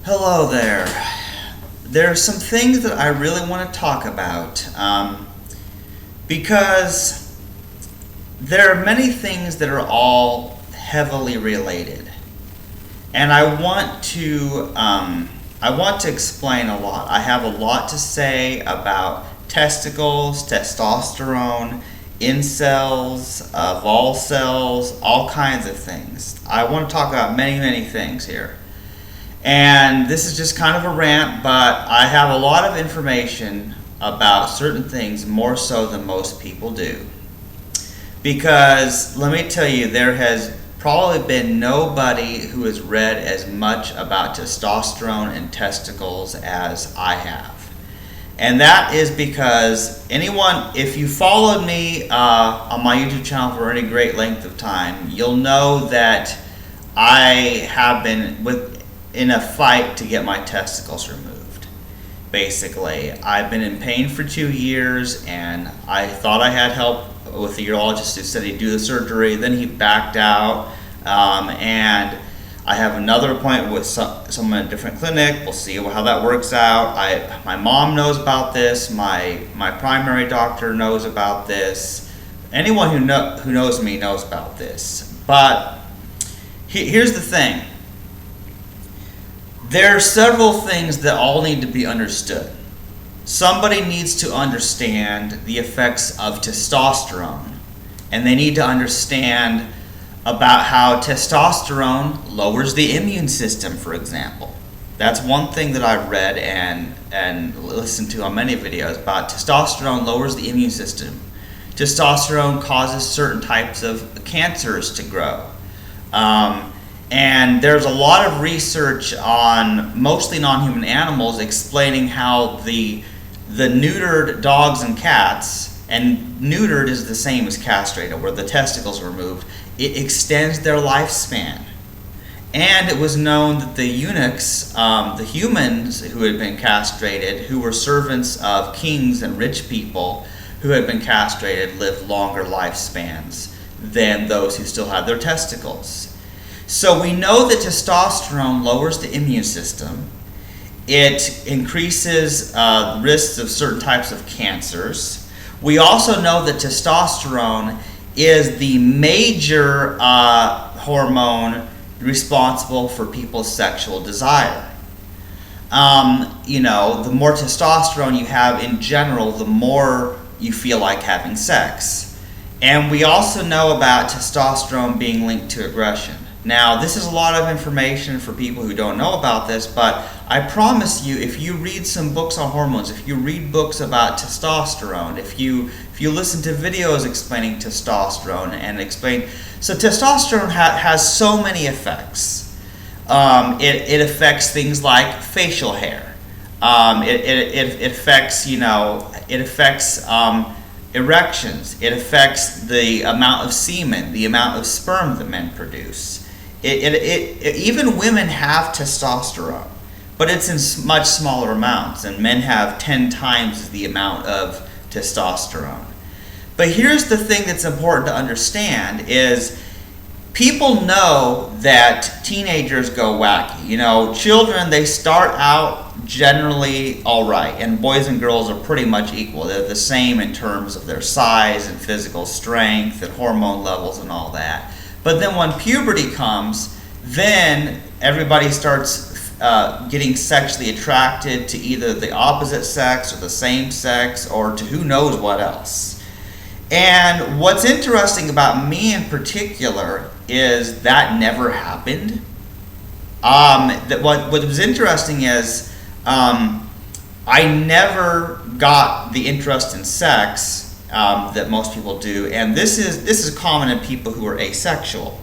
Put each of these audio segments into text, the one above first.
Hello there. There are some things that I really want to talk about because there are many things that are all heavily related, and I want to explain a lot. I have a lot to say about testicles, testosterone, incels, vol cells, all kinds of things. I want to talk about many things here. And this is just kind of a rant, but I have a lot of information about certain things, more so than most people do. Because let me tell you, there has probably been nobody who has read as much about testosterone and testicles as I have. And that is because if you followed me on my YouTube channel for any great length of time, you'll know that I have been in a fight to get my testicles removed. Basically, I've been in pain for 2 years, and I thought I had help with the urologist who said he'd do the surgery. Then he backed out, and I have another appointment with someone at a different clinic. We'll see how that works out. My mom knows about this. My primary doctor knows about this. Anyone who knows me knows about this. But here's the thing. There are several things that all need to be understood. Somebody needs to understand the effects of testosterone, and they need to understand about how testosterone lowers the immune system, for example. That's one thing that I've read and listened to on many videos about. Testosterone lowers the immune system. Testosterone causes certain types of cancers to grow. And there's a lot of research on mostly non-human animals explaining how the neutered dogs and cats, and neutered is the same as castrated, where the testicles are removed, it extends their lifespan. And it was known that the eunuchs, the humans who had been castrated, who were servants of kings and rich people who had been castrated, lived longer lifespans than those who still had their testicles. So we know that testosterone lowers the immune system. It increases risks of certain types of cancers. We also know that testosterone is the major hormone responsible for people's sexual desire. The more testosterone you have in general, the more you feel like having sex. And we also know about testosterone being linked to aggression. Now, this is a lot of information for people who don't know about this, but I promise you, if you read some books on hormones, if you read books about testosterone, if you listen to videos explaining testosterone so testosterone has so many effects. It affects things like facial hair. It affects erections. It affects the amount of semen, the amount of sperm that men produce. Even women have testosterone, but it's in much smaller amounts, and men have 10 times the amount of testosterone. But here's the thing that's important to understand is people know that teenagers go wacky. Children, they start out generally all right, and boys and girls are pretty much equal. They're the same in terms of their size and physical strength and hormone levels and all that. But then when puberty comes, then everybody starts getting sexually attracted to either the opposite sex or the same sex or to who knows what else. And what's interesting about me in particular is that never happened. What was interesting is I never got the interest in sex that most people do, and this is common in people who are asexual.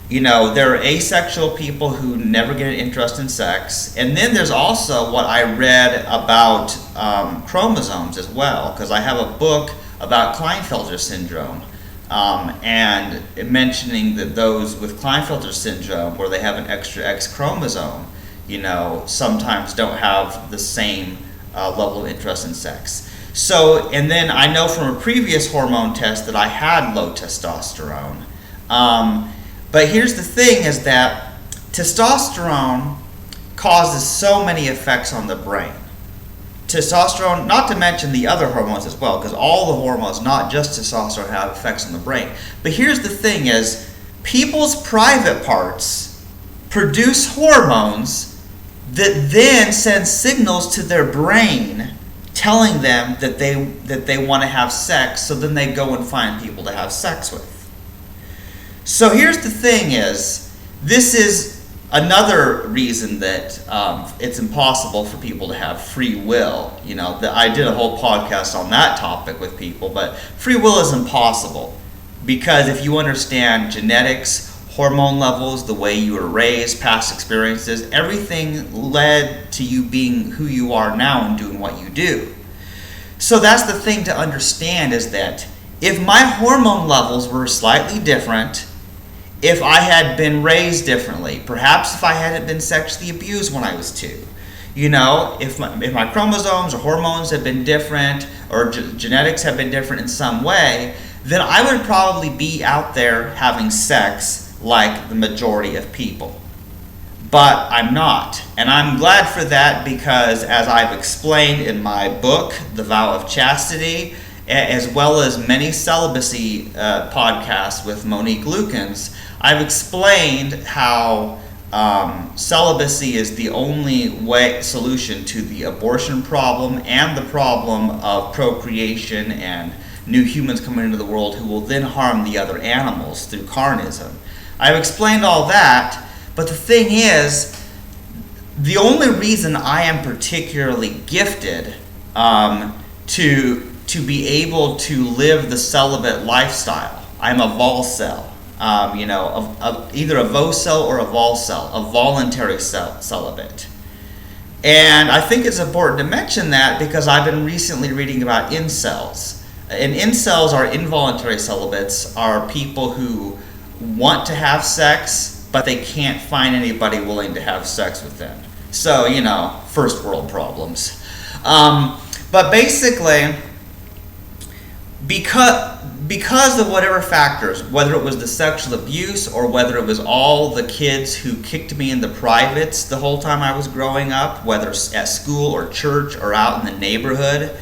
There are asexual people who never get an interest in sex, and then there's also what I read about chromosomes as well, because I have a book about Klinefelter syndrome, and mentioning that those with Klinefelter syndrome, where they have an extra X chromosome, sometimes don't have the same level of interest in sex. So, and then I know from a previous hormone test that I had low testosterone. But here's the thing is that testosterone causes so many effects on the brain. Testosterone, not to mention the other hormones as well, because all the hormones, not just testosterone, have effects on the brain. But here's the thing is, people's private parts produce hormones that then send signals to their brain telling them that they want to have sex, so then they go and find people to have sex with. So here's the thing is, this is another reason that it's impossible for people to have free will. I did a whole podcast on that topic with people, but free will is impossible, because if you understand genetics, hormone levels, the way you were raised, past experiences, everything led to you being who you are now and doing what you do. So that's the thing to understand, is that if my hormone levels were slightly different, if I had been raised differently, perhaps if I hadn't been sexually abused when I was 2, if my chromosomes or hormones had been different, or genetics had been different in some way, then I would probably be out there having sex like the majority of people. But I'm not. And I'm glad for that, because as I've explained in my book, The Vow of Chastity, as well as many celibacy podcasts with Monique Lukens, I've explained how celibacy is the only solution to the abortion problem and the problem of procreation and new humans coming into the world who will then harm the other animals through carnism. I've explained all that, but the thing is, the only reason I am particularly gifted to be able to live the celibate lifestyle, I'm a vol cell, either a vo cell or a vol cell, a voluntary celibate. And I think it's important to mention that, because I've been recently reading about incels. And incels are involuntary celibates, are people who want to have sex, but they can't find anybody willing to have sex with them. So, first world problems. But basically, because of whatever factors, whether it was the sexual abuse or whether it was all the kids who kicked me in the privates the whole time I was growing up, whether at school or church or out in the neighborhood,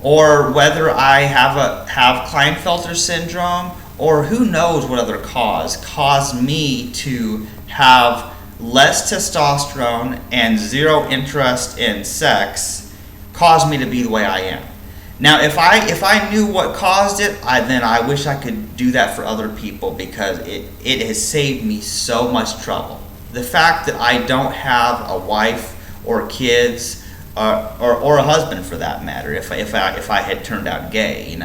or whether I have Klinefelter syndrome, or who knows what other cause caused me to have less testosterone and zero interest in sex, caused me to be the way I am. Now, if I knew what caused it, then I wish I could do that for other people, because it has saved me so much trouble. The fact that I don't have a wife or kids, or a husband for that matter, if I had turned out gay,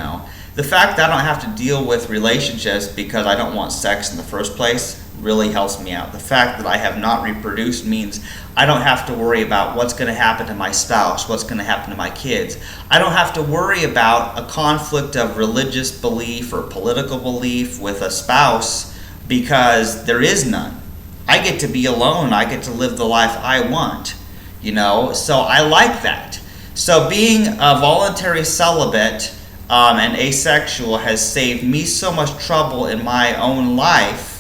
the fact that I don't have to deal with relationships because I don't want sex in the first place really helps me out. The fact that I have not reproduced means I don't have to worry about what's going to happen to my spouse, what's going to happen to my kids. I don't have to worry about a conflict of religious belief or political belief with a spouse, because there is none. I get to be alone. I get to live the life I want, so I like that. So being a voluntary celibate and asexual has saved me so much trouble in my own life.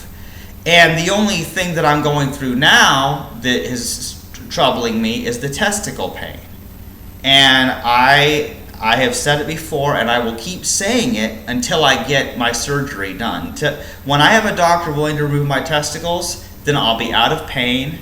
And the only thing that I'm going through now that is troubling me is the testicle pain. And I have said it before, and I will keep saying it until I get my surgery done. When I have a doctor willing to remove my testicles, then I'll be out of pain,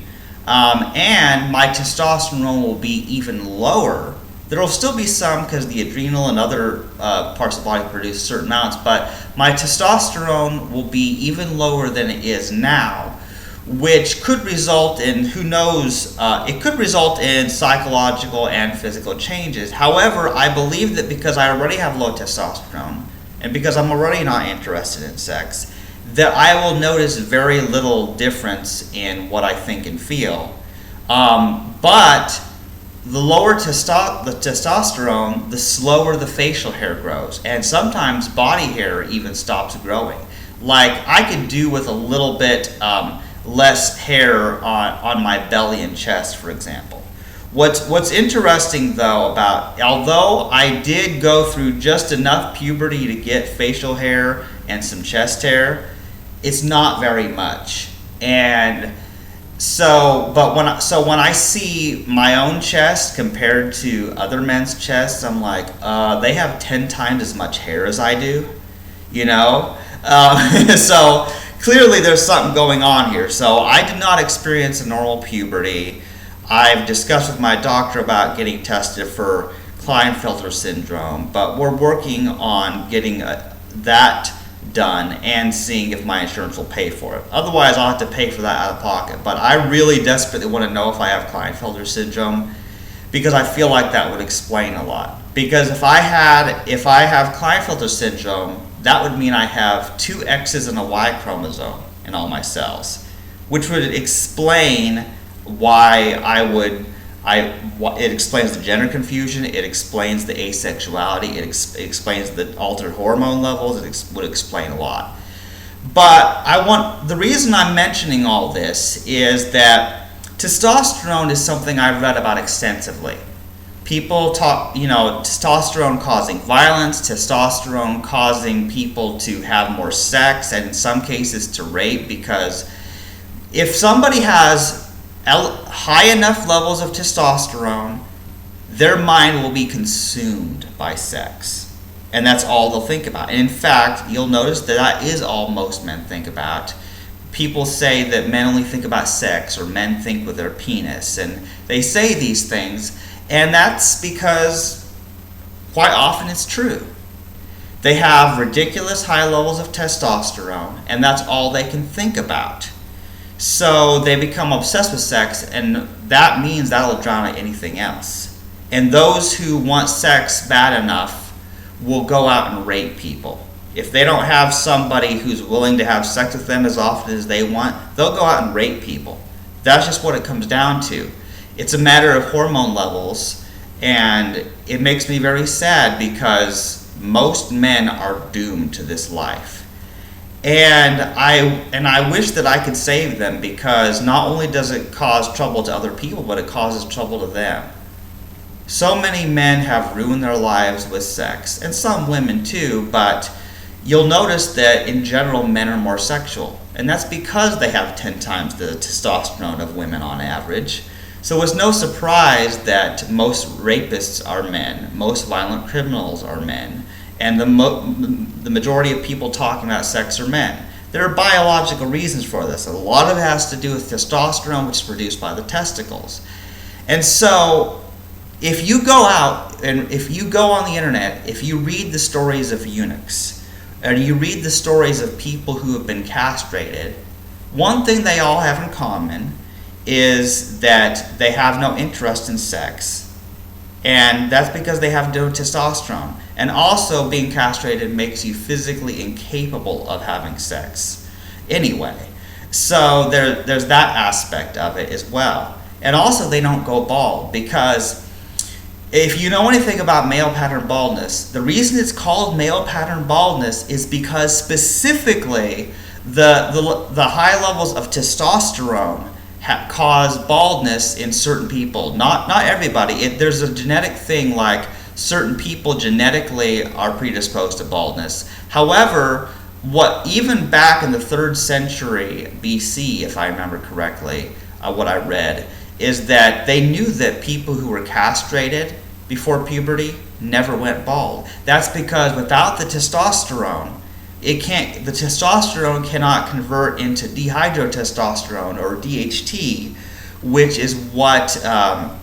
and my testosterone will be even lower. There will still be some, because the adrenal and other parts of the body produce certain amounts, but my testosterone will be even lower than it is now, which could result in, who knows, it could result in psychological and physical changes. However, I believe that because I already have low testosterone, and because I'm already not interested in sex, that I will notice very little difference in what I think and feel. But the lower the testosterone, the slower the facial hair grows, and sometimes body hair even stops growing. Like, I could do with a little bit less hair on my belly and chest, for example. What's interesting though although I did go through just enough puberty to get facial hair and some chest hair, it's not very much. And When I see my own chest compared to other men's chests, I'm like, they have 10 times as much hair as I do, you know? So clearly there's something going on here. So I did not experience a normal puberty. I've discussed with my doctor about getting tested for Klinefelter syndrome, but we're working on getting that done and seeing if my insurance will pay for it. Otherwise, I'll have to pay for that out of pocket. But I really desperately want to know if I have Klinefelter syndrome, because I feel like that would explain a lot. Because if I have Klinefelter syndrome, that would mean I have 2 X's and a Y chromosome in all my cells, which would explain why it explains the gender confusion, it explains the asexuality, it explains the altered hormone levels, it would explain a lot. But the reason I'm mentioning all this is that testosterone is something I've read about extensively. People talk, testosterone causing violence, testosterone causing people to have more sex, and in some cases to rape, because if somebody has high enough levels of testosterone, their mind will be consumed by sex. And that's all they'll think about. And in fact, you'll notice that is all most men think about. People say that men only think about sex, or men think with their penis, and they say these things, and that's because quite often it's true. They have ridiculous high levels of testosterone, and that's all they can think about. So they become obsessed with sex, and that means that'll drown out anything else. And those who want sex bad enough will go out and rape people. If they don't have somebody who's willing to have sex with them as often as they want, they'll go out and rape people. That's just what it comes down to. It's a matter of hormone levels, and it makes me very sad because most men are doomed to this life. And I wish that I could save them, because not only does it cause trouble to other people, but it causes trouble to them. So many men have ruined their lives with sex, and some women too, but you'll notice that in general men are more sexual. And that's because they have 10 times the testosterone of women on average. So it's no surprise that most rapists are men, most violent criminals are men, and the majority of people talking about sex are men. There are biological reasons for this. A lot of it has to do with testosterone, which is produced by the testicles. And so if you go out and if you go on the internet, if you read the stories of eunuchs, or you read the stories of people who have been castrated, one thing they all have in common is that they have no interest in sex. And that's because they have no testosterone. And also, being castrated makes you physically incapable of having sex anyway. So there's that aspect of it as well. And also, they don't go bald, because if you know anything about male pattern baldness, the reason it's called male pattern baldness is because specifically the high levels of testosterone cause baldness in certain people. Not everybody. There's a genetic thing, like certain people genetically are predisposed to baldness. However, even back in the 3rd century BC, if I remember correctly, what I read, is that they knew that people who were castrated before puberty never went bald. That's because without the testosterone, the testosterone cannot convert into dihydrotestosterone, or DHT, which is what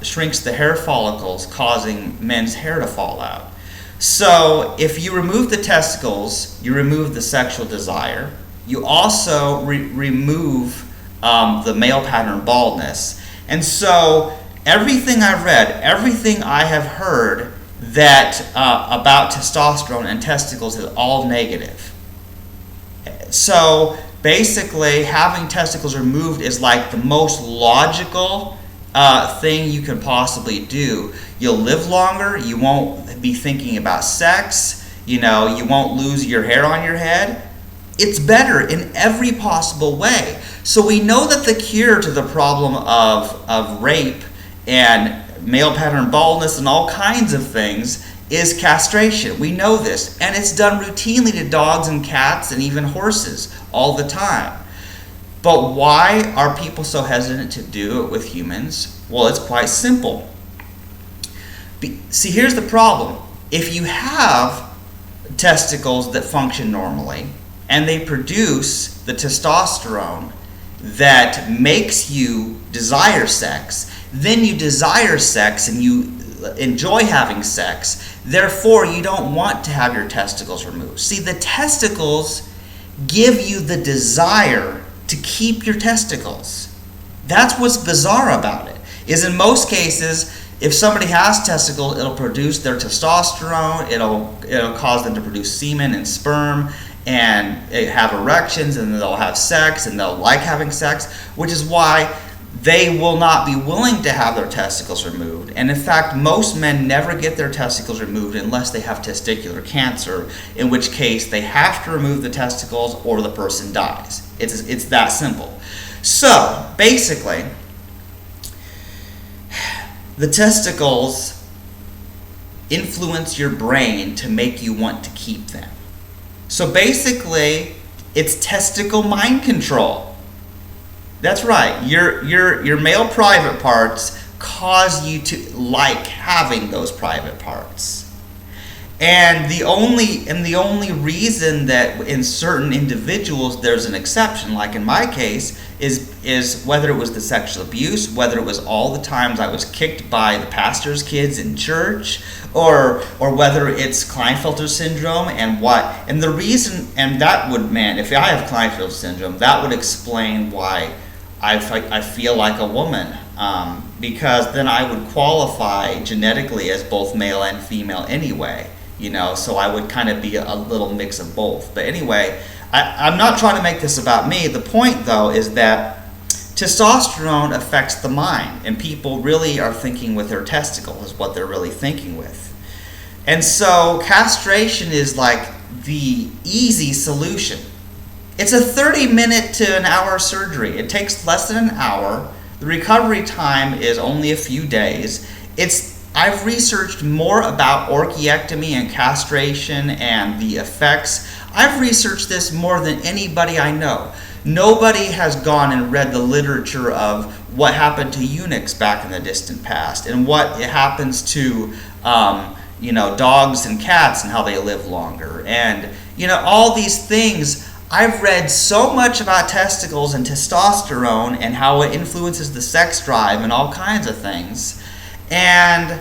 shrinks the hair follicles, causing men's hair to fall out. So if you remove the testicles, you remove the sexual desire. You also remove the male pattern baldness. And so everything I've read, everything I have heard that about testosterone and testicles is all negative. So basically, having testicles removed is like the most logical thing you can possibly do. You'll live longer. You won't be thinking about sex. You won't lose your hair on your head. It's better in every possible way. So we know that the cure to the problem of rape and male pattern baldness and all kinds of things is castration. We know this, and it's done routinely to dogs and cats and even horses all the time. But why are people so hesitant to do it with humans? Well, it's quite simple. See, here's the problem. If you have testicles that function normally, and they produce the testosterone that makes you desire sex, then you desire sex and you enjoy having sex. Therefore, you don't want to have your testicles removed. See, the testicles give you the desire to keep your testicles. That's what's bizarre about it, is in most cases, if somebody has testicles, it'll produce their testosterone, it'll cause them to produce semen and sperm, and have erections, and they'll have sex, and they'll like having sex, which is why they will not be willing to have their testicles removed. And in fact, most men never get their testicles removed unless they have testicular cancer, in which case they have to remove the testicles or the person dies. It's that simple. So, basically, the testicles influence your brain to make you want to keep them. So basically, it's testicle mind control. That's right. Your male private parts cause you to like having those private parts. And the only reason that in certain individuals there's an exception, like in my case, is whether it was the sexual abuse, whether it was all the times I was kicked by the pastor's kids in church, or whether it's Klinefelter syndrome and the reason, and that would, man, if I have Klinefelter syndrome, that would explain why I feel like a woman, because then I would qualify genetically as both male and female anyway. So I would kind of be a little mix of both. But anyway, I'm not trying to make this about me. The point, though, is that testosterone affects the mind, and people really are thinking with their testicle is what they're really thinking with. And so castration is like the easy solution. It's a 30-minute to an hour surgery. It takes less than an hour. The recovery time is only a few days. I've researched more about orchiectomy and castration and the effects. I've researched this more than anybody I know. Nobody has gone and read the literature of what happened to eunuchs back in the distant past and what happens to dogs and cats and how they live longer. And all these things. I've read so much about testicles and testosterone and how it influences the sex drive and all kinds of things. And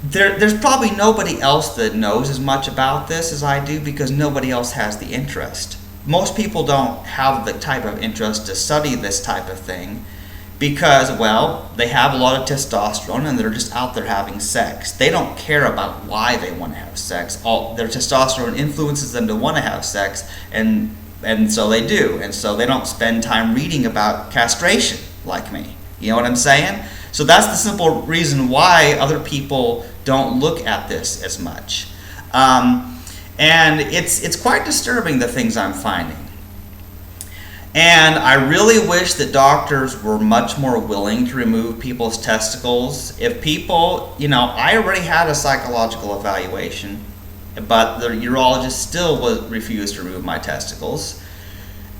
there's probably nobody else that knows as much about this as I do, because nobody else has the interest. Most people don't have the type of interest to study this type of thing because, well, they have a lot of testosterone and they're just out there having sex. They don't care about why they want to have sex. Their testosterone influences them to want to have sex, and so they do. And so they don't spend time reading about castration like me. You know what I'm saying? So that's the simple reason why other people don't look at this as much. And it's quite disturbing, the things I'm finding. And I really wish that doctors were much more willing to remove people's testicles. If people, I already had a psychological evaluation, but the urologist still refused to remove my testicles.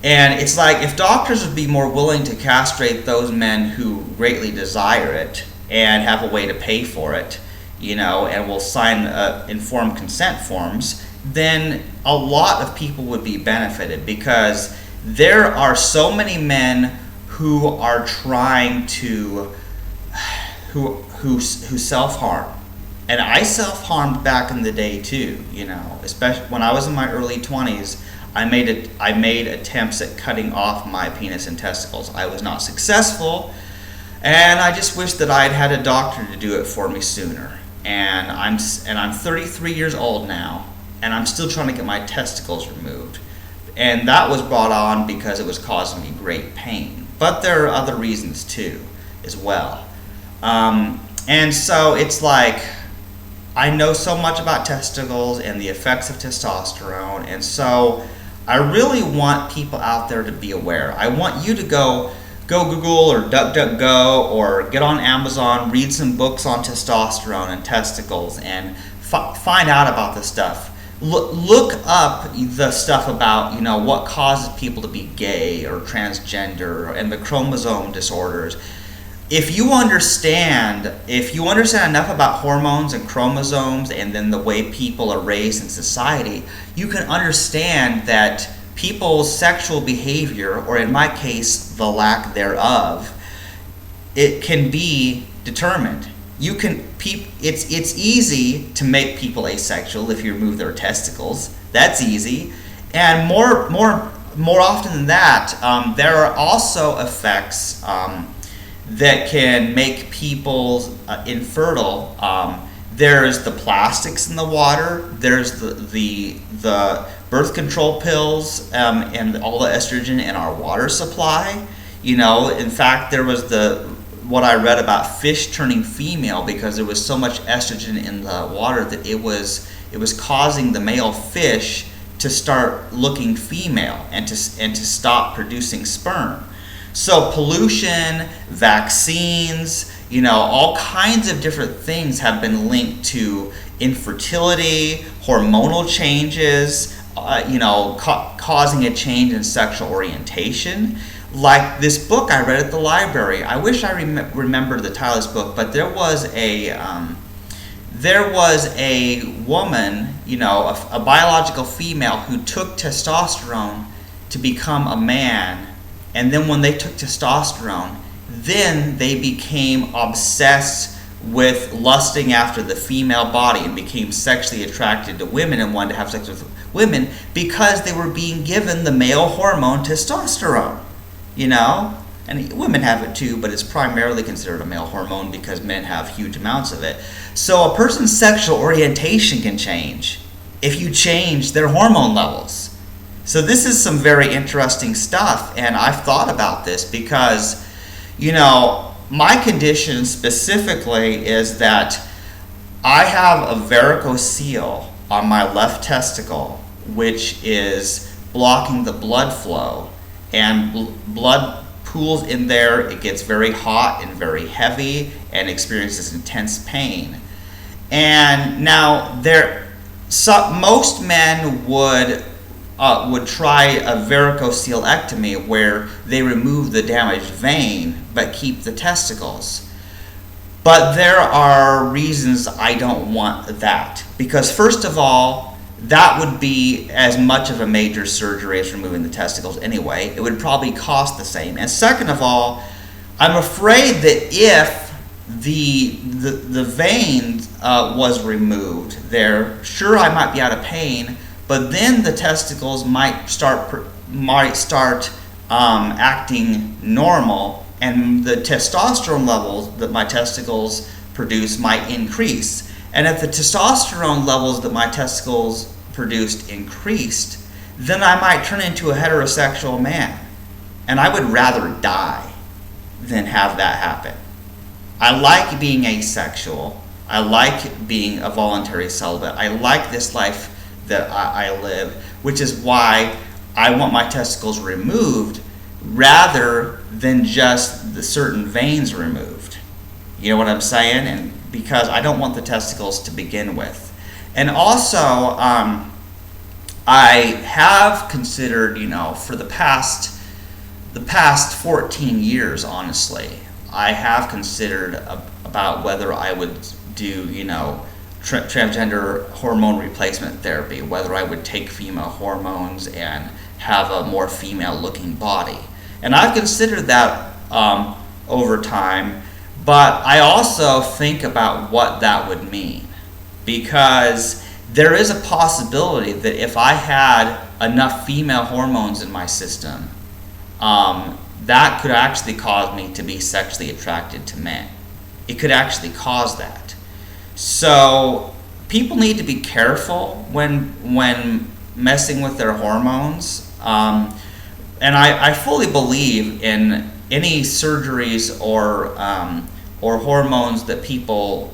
And it's like, if doctors would be more willing to castrate those men who greatly desire it and have a way to pay for it, and will sign informed consent forms, then a lot of people would be benefited, because there are so many men who are trying to, who self-harm. And I self-harmed back in the day too, especially when I was in my early 20s. I made attempts at cutting off my penis and testicles. I was not successful, and I just wish that I'd had a doctor to do it for me sooner. And I'm 33 years old now, and I'm still trying to get my testicles removed. And that was brought on because it was causing me great pain. But there are other reasons too, as well. And so it's like, I know so much about testicles and the effects of testosterone, and so I really want people out there to be aware. I want you to go Google or DuckDuckGo or get on Amazon, read some books on testosterone and testicles, and find out about this stuff. look up the stuff about, what causes people to be gay or transgender and the chromosome disorders. If you understand enough about hormones and chromosomes and then the way people are raised in society, you can understand that people's sexual behavior, or in my case, the lack thereof, it can be determined. It's easy to make people asexual if you remove their testicles. That's easy. And more often than that, there are also effects that can make people infertile. There's the plastics in the water. There's the birth control pills and all the estrogen in our water supply. In fact, there was what I read about fish turning female because there was so much estrogen in the water that it was causing the male fish to start looking female and to stop producing sperm. So pollution, vaccines, all kinds of different things have been linked to infertility, hormonal changes, causing a change in sexual orientation. Like this book I read at the library. I wish I remembered the title of this book, but there was a woman, a biological female who took testosterone to become a man, and then when they took testosterone, then they became obsessed with lusting after the female body and became sexually attracted to women and wanted to have sex with women because they were being given the male hormone testosterone. And women have it too, but it's primarily considered a male hormone because men have huge amounts of it. So a person's sexual orientation can change if you change their hormone levels. So this is some very interesting stuff, and I've thought about this because, my condition specifically is that I have a varicose on my left testicle, which is blocking the blood flow. And blood pools in there, it gets very hot and very heavy and experiences intense pain. And now most men would try a varicocelectomy where they remove the damaged vein but keep the testicles. But there are reasons I don't want that. Because first of all, that would be as much of a major surgery as removing the testicles anyway. It would probably cost the same. And second of all, I'm afraid that if the vein was removed there, sure, I might be out of pain, but then the testicles might start acting normal, and the testosterone levels that my testicles produce might increase. And if the testosterone levels that my testicles produced increased, then I might turn into a heterosexual man. And I would rather die than have that happen. I like being asexual. I like being a voluntary celibate. I like this life that I live, which is why I want my testicles removed rather than just the certain veins removed. You know what I'm saying? And because I don't want the testicles to begin with. And also, I have considered, for the past 14 years, honestly, I have considered about whether I would do, transgender hormone replacement therapy, whether I would take female hormones and have a more female-looking body. And I've considered that over time, but I also think about what that would mean. Because there is a possibility that if I had enough female hormones in my system, that could actually cause me to be sexually attracted to men. It could actually cause that. So people need to be careful when messing with their hormones. And I fully believe in any surgeries or hormones that people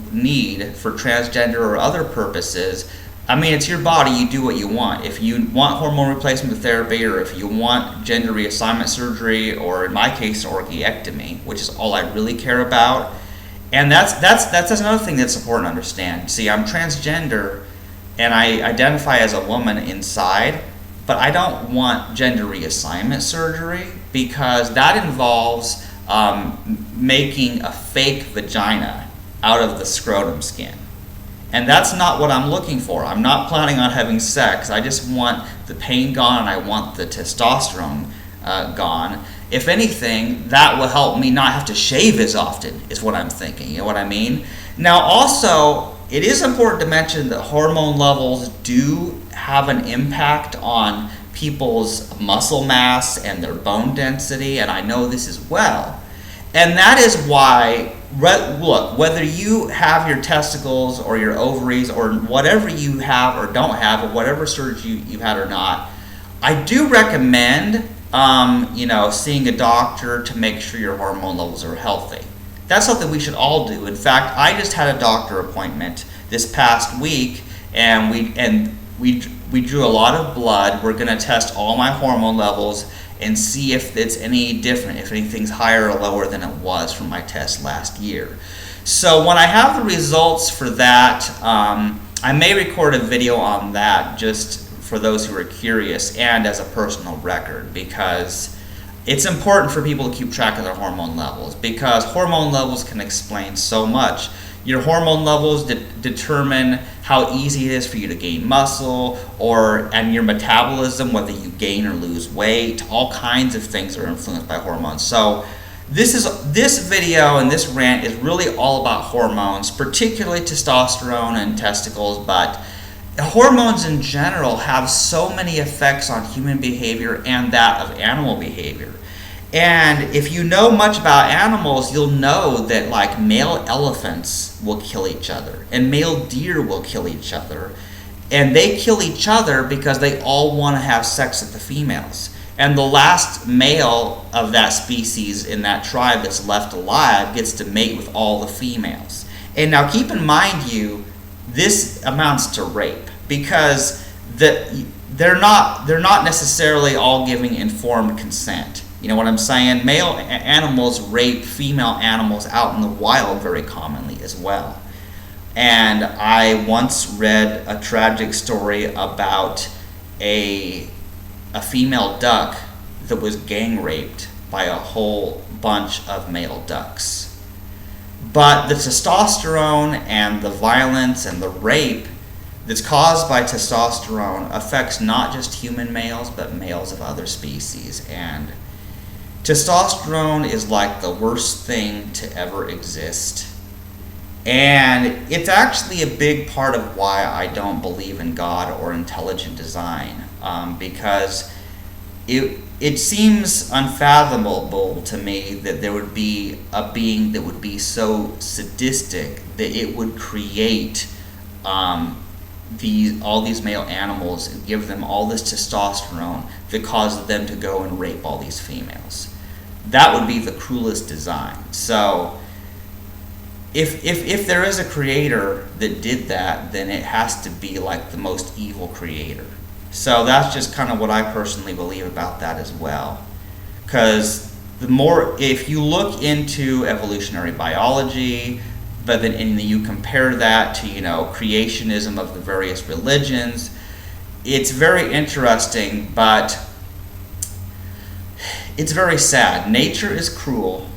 need for transgender or other purposes. I mean, it's your body, you do what you want. If you want hormone replacement therapy, or if you want gender reassignment surgery, or in my case, orchiectomy, which is all I really care about. And that's another thing that's important to understand. See, I'm transgender and I identify as a woman inside, but I don't want gender reassignment surgery because that involves making a fake vagina out of the scrotum skin. And that's not what I'm looking for. I'm not planning on having sex. I just want the pain gone and I want the testosterone gone. If anything, that will help me not have to shave as often, is what I'm thinking. You know what I mean? Now, also, it is important to mention that hormone levels do have an impact on people's muscle mass and their bone density, and I know this as well. And that is why, look, whether you have your testicles or your ovaries or whatever you have or don't have, or whatever surgery you've had or not, I do recommend seeing a doctor to make sure your hormone levels are healthy. That's something we should all do. In fact, I just had a doctor appointment this past week, and we drew a lot of blood. We're going to test all my hormone levels and see if it's any different, if anything's higher or lower than it was from my test last year. So when I have the results for that, I may record a video on that just for those who are curious and as a personal record, because it's important for people to keep track of their hormone levels, because hormone levels can explain so much. Your hormone levels determine how easy it is for you to gain muscle, and your metabolism, whether you gain or lose weight. All kinds of things are influenced by hormones. So this video and this rant is really all about hormones, particularly testosterone and testicles, but hormones in general have so many effects on human behavior and that of animal behavior. And if you know much about animals, you'll know that like male elephants will kill each other and male deer will kill each other. And they kill each other because they all want to have sex with the females. And the last male of that species in that tribe that's left alive gets to mate with all the females. And now keep in mind this amounts to rape, because they're not necessarily all giving informed consent. You know what I'm saying? Male animals rape female animals out in the wild very commonly as well. And I once read a tragic story about a female duck that was gang raped by a whole bunch of male ducks. But the testosterone and the violence and the rape that's caused by testosterone affects not just human males, but males of other species. And testosterone is like the worst thing to ever exist. And it's actually a big part of why I don't believe in God or intelligent design, because it seems unfathomable to me that there would be a being that would be so sadistic that it would create all these male animals and give them all this testosterone that causes them to go and rape all these females. That would be the cruelest design. So if there is a creator that did that, then it has to be like the most evil creator. So that's just kind of what I personally believe about that as well. Because if you look into evolutionary biology, but then you compare that to creationism of the various religions, it's very interesting, but it's very sad. Nature is cruel,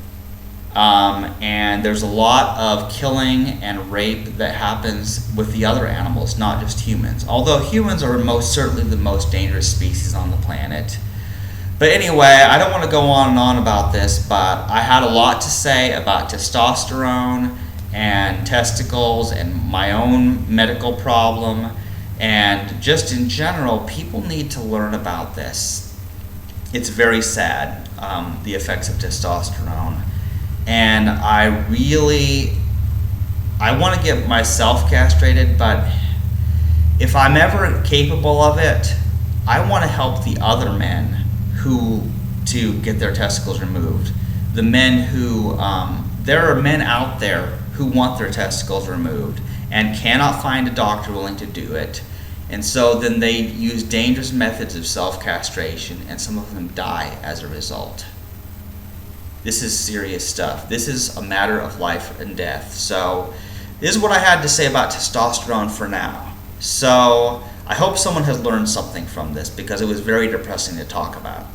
and there's a lot of killing and rape that happens with the other animals, not just humans. Although humans are most certainly the most dangerous species on the planet. But anyway, I don't want to go on and on about this, but I had a lot to say about testosterone and testicles and my own medical problem, and just in general, people need to learn about this. It's very sad, the effects of testosterone, and I want to get myself castrated, but if I'm ever capable of it, I want to help the other men to get their testicles removed. The men who, there are men out there who want their testicles removed and cannot find a doctor willing to do it. And so then they use dangerous methods of self-castration, and some of them die as a result. This is serious stuff. This is a matter of life and death. So this is what I had to say about testosterone for now. So I hope someone has learned something from this, because it was very depressing to talk about.